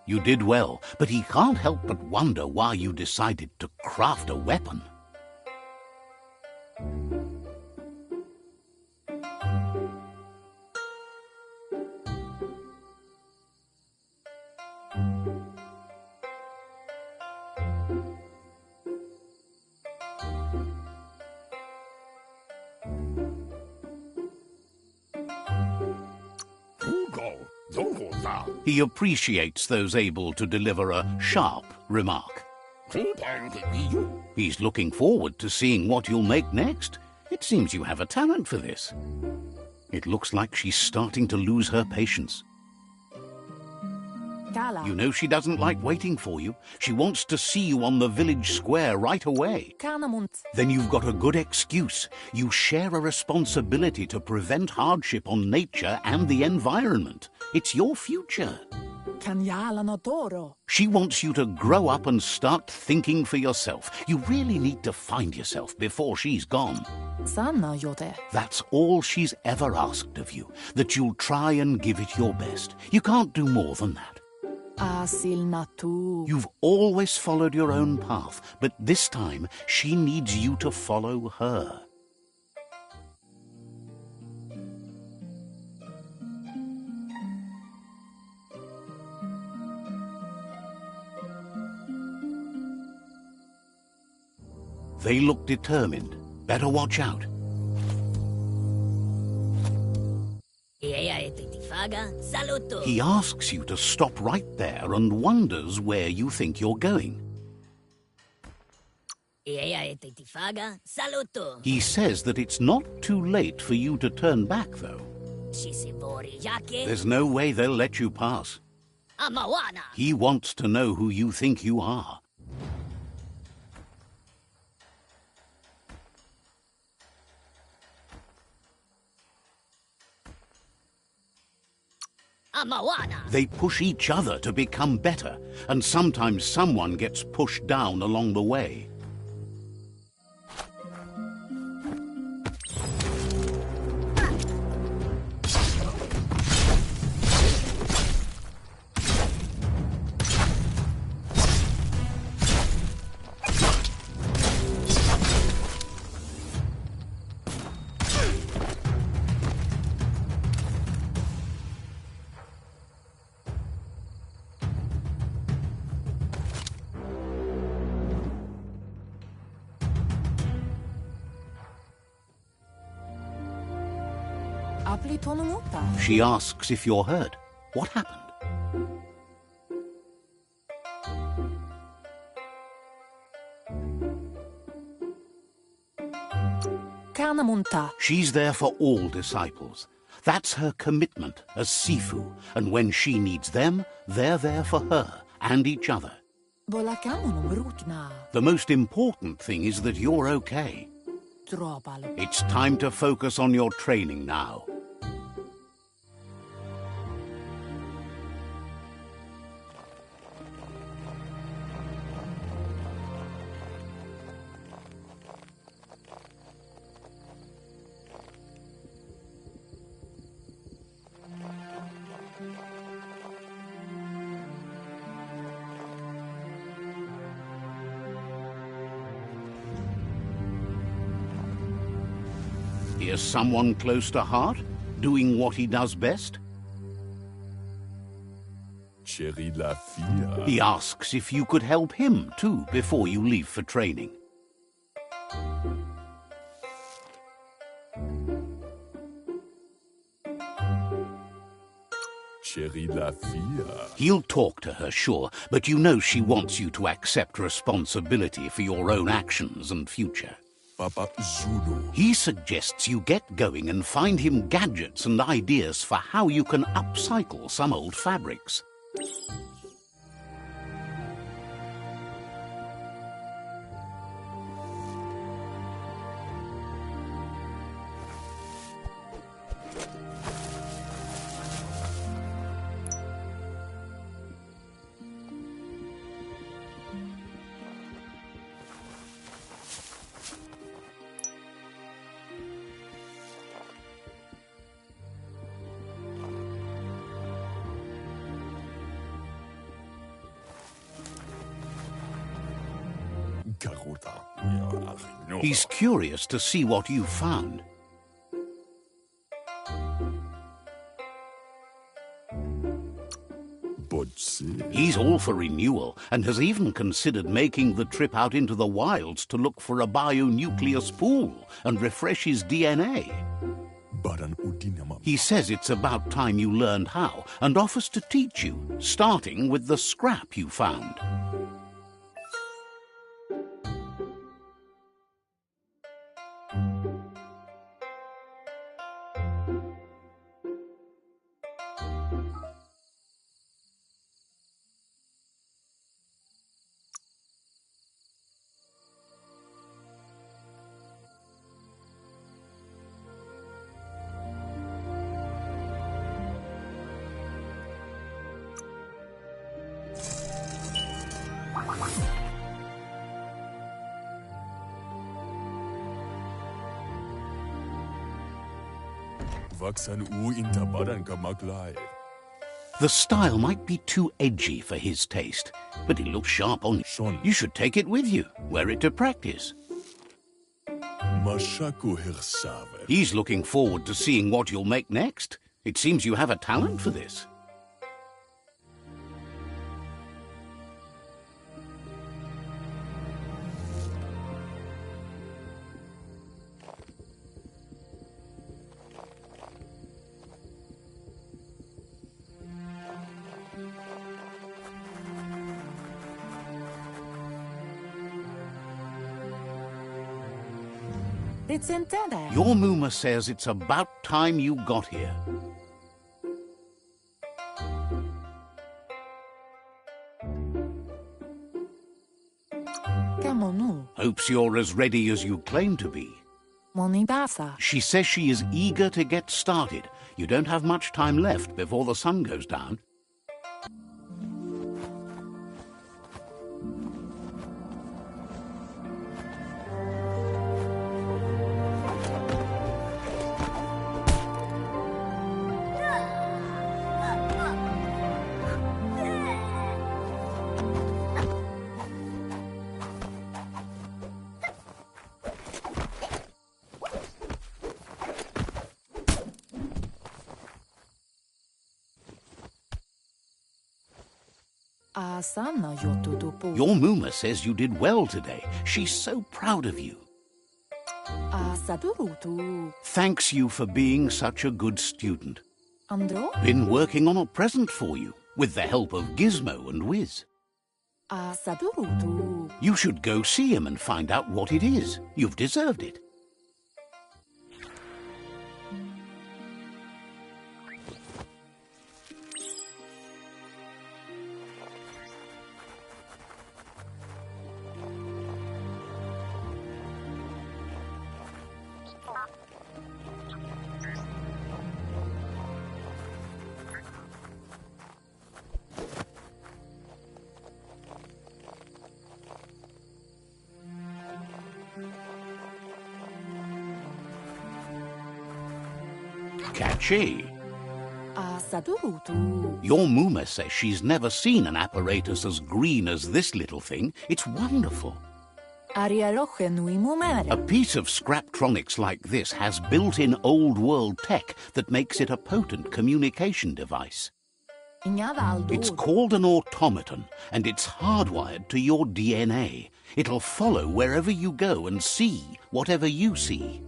You did well, but he can't help but wonder why you decided to craft a weapon. He appreciates those able to deliver a sharp remark. He's looking forward to seeing what you'll make next. It seems you have a talent for this. It looks like she's starting to lose her patience. You know she doesn't like waiting for you. She wants to see you on the village square right away. Then you've got a good excuse. You share a responsibility to prevent hardship on nature and the environment. It's your future. She wants you to grow up and start thinking for yourself. You really need to find yourself before she's gone. That's all she's ever asked of you, that you'll try and give it your best. You can't do more than that. You've always followed your own path, but this time she needs you to follow her. They look determined. Better watch out. He asks you to stop right there and wonders where you think you're going. He says that it's not too late for you to turn back, though. There's no way they'll let you pass. He wants to know who you think you are. Amawana. They push each other to become better, and sometimes someone gets pushed down along the way. She asks if you're hurt. What happened? She's there for all disciples. That's her commitment as Sifu, and when she needs them, they're there for her and each other. The most important thing is that you're okay. It's time to focus on your training now. Here's someone close to heart, doing what he does best. He asks if you could help him too before you leave for training. He'll talk to her, sure, but you know she wants you to accept responsibility for your own actions and future. He suggests you get going and find him gadgets and ideas for how you can upcycle some old fabrics. He's curious to see what you've found. He's all for renewal and has even considered making the trip out into the wilds to look for a bionucleus pool and refresh his DNA. He says it's about time you learned how and offers to teach you, starting with the scrap you found. The style might be too edgy for his taste, but it looks sharp on you. You should take it with you, wear it to practice. He's looking forward to seeing what you'll make next. It seems you have a talent for this. Your Muma says it's about time you got here. Hopes you're as ready as you claim to be. She says she is eager to get started. You don't have much time left before the sun goes down. Your Muma says you did well today. She's so proud of you. Thanks you for being such a good student. Been working on a present for you, with the help of Gizmo and Wiz. You should go see him and find out what it is. You've deserved it. Catchy. Your Muma says she's never seen an apparatus as green as this little thing. It's wonderful. A piece of Scraptronics like this has built-in old-world tech that makes it a potent communication device. It's called an automaton, and it's hardwired to your DNA. It'll follow wherever you go and see whatever you see.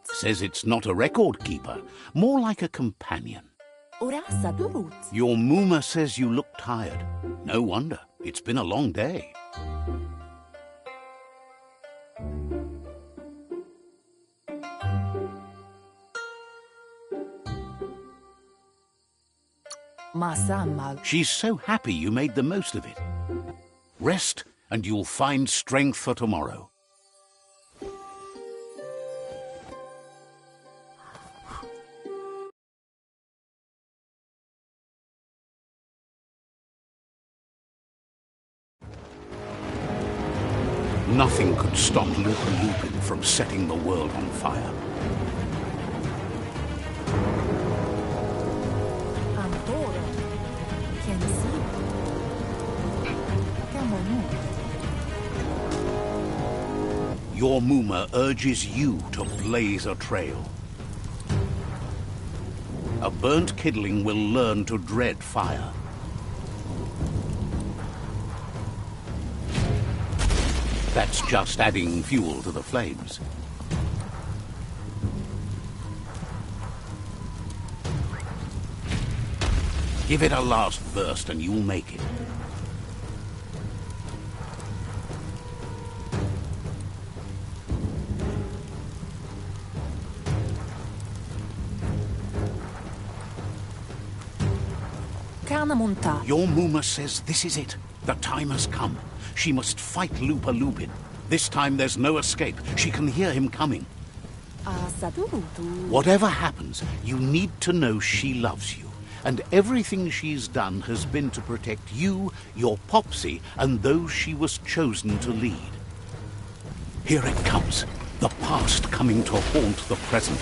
Says it's not a record keeper, more like a companion. Your Muma says you look tired. No wonder. It's been a long day. She's so happy you made the most of it. Rest, and you'll find strength for tomorrow. Nothing could stop Lupin from setting the world on fire. Your Muma urges you to blaze a trail. A burnt kidling will learn to dread fire. That's just adding fuel to the flames. Give it a last burst and you'll make it. Your Muma says this is it. The time has come. She must fight Lupin. This time there's no escape. She can hear him coming. Whatever happens, you need to know she loves you. And everything she's done has been to protect you, your Popsy, and those she was chosen to lead. Here it comes. The past coming to haunt the present.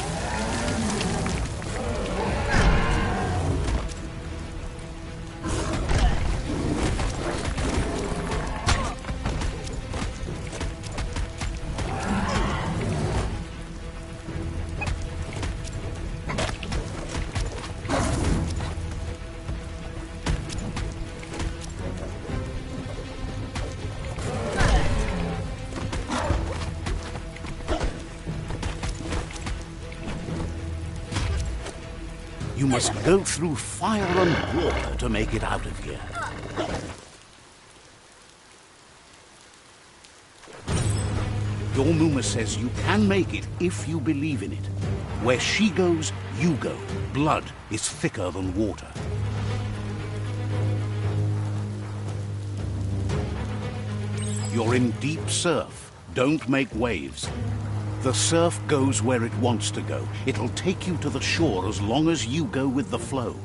You must go through fire and water to make it out of here. Your Muma says you can make it if you believe in it. Where she goes, you go. Blood is thicker than water. You're in deep surf. Don't make waves. The surf goes where it wants to go. It'll take you to the shore as long as you go with the flow.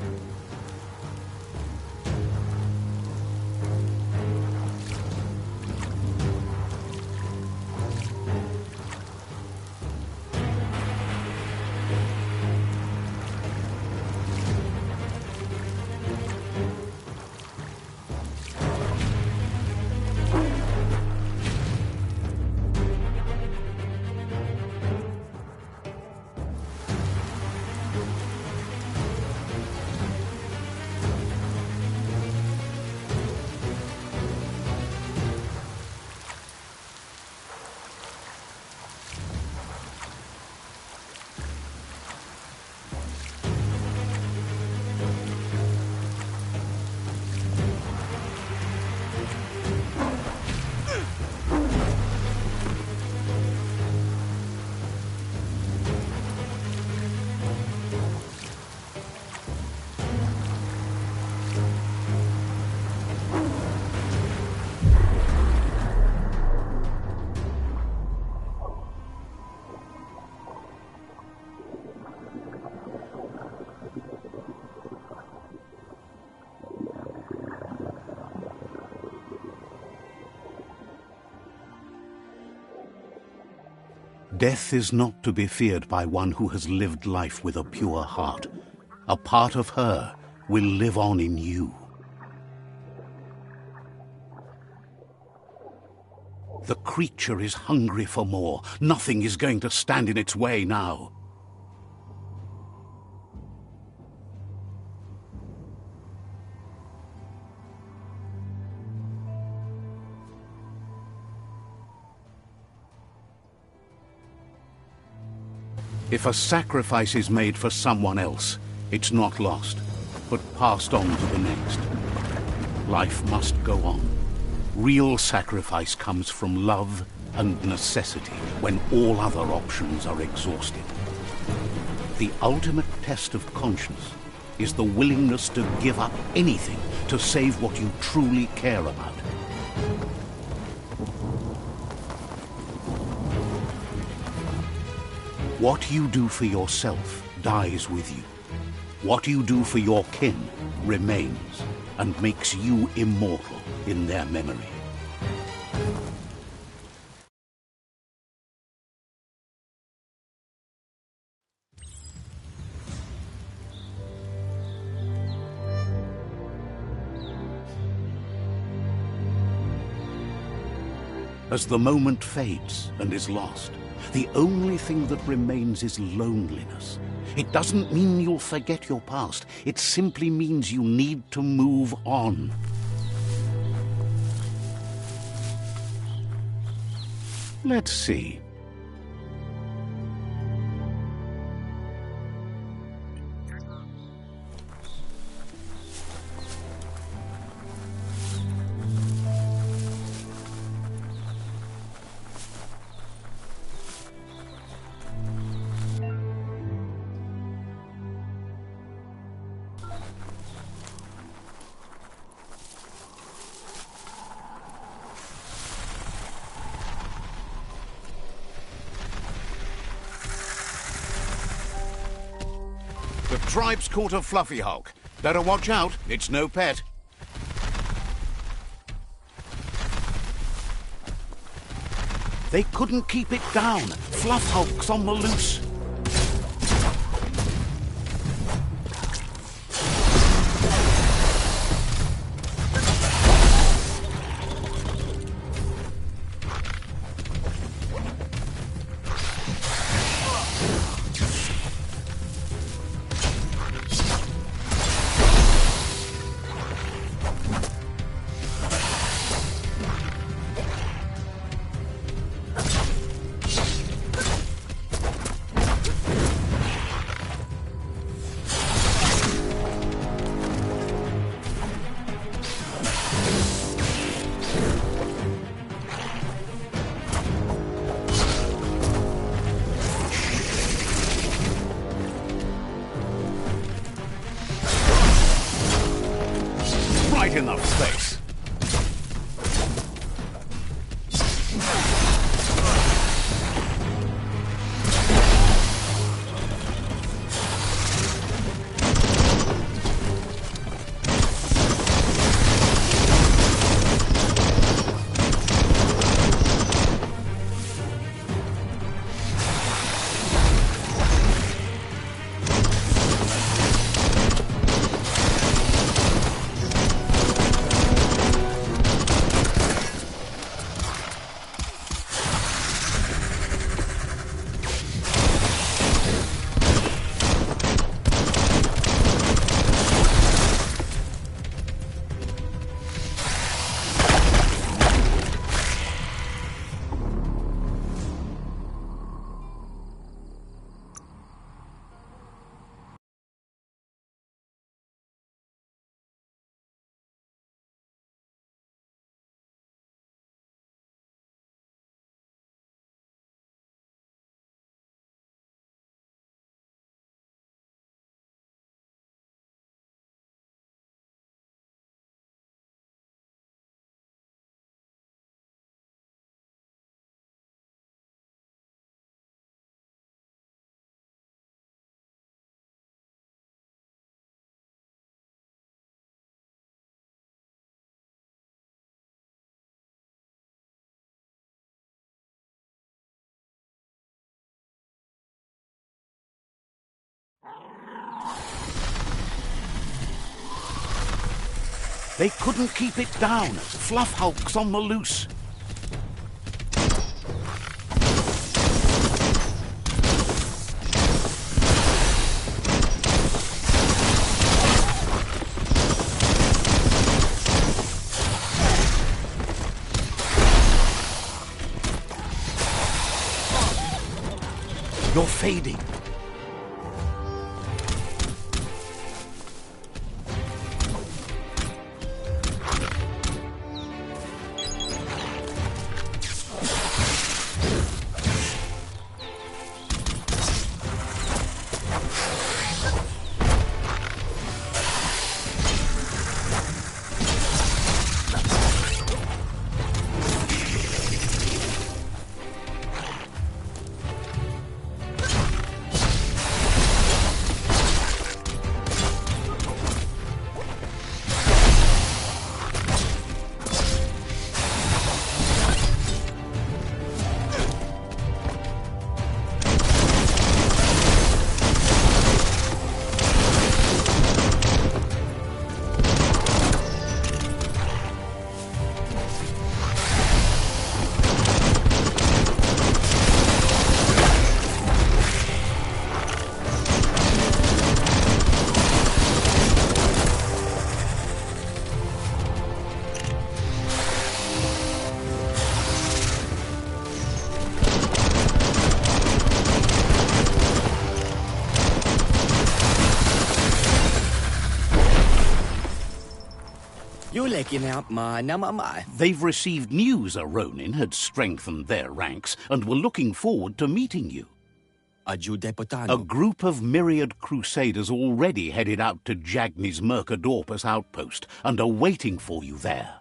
Death is not to be feared by one who has lived life with a pure heart. A part of her will live on in you. The creature is hungry for more. Nothing is going to stand in its way now. If a sacrifice is made for someone else, it's not lost, but passed on to the next. Life must go on. Real sacrifice comes from love and necessity when all other options are exhausted. The ultimate test of conscience is the willingness to give up anything to save what you truly care about. What you do for yourself dies with you. What you do for your kin remains and makes you immortal in their memory. As the moment fades and is lost, the only thing that remains is loneliness. It doesn't mean you'll forget your past. It simply means you need to move on. Let's see. The tribe's caught a fluffy hulk. Better watch out, it's no pet. They couldn't keep it down. Fluff hulk's on the loose. They couldn't keep it down. Fluff Hulk's on the loose. You're fading. They've received news a Ronin had strengthened their ranks and were looking forward to meeting you. A group of myriad crusaders already headed out to Jagni's Mercadorpus outpost and are waiting for you there.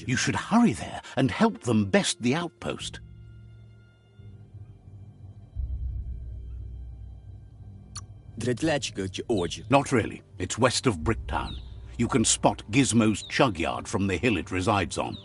You should hurry there and help them best the outpost. Not really. It's west of Bricktown. You can spot Gizmo's chug yard from the hill it resides on.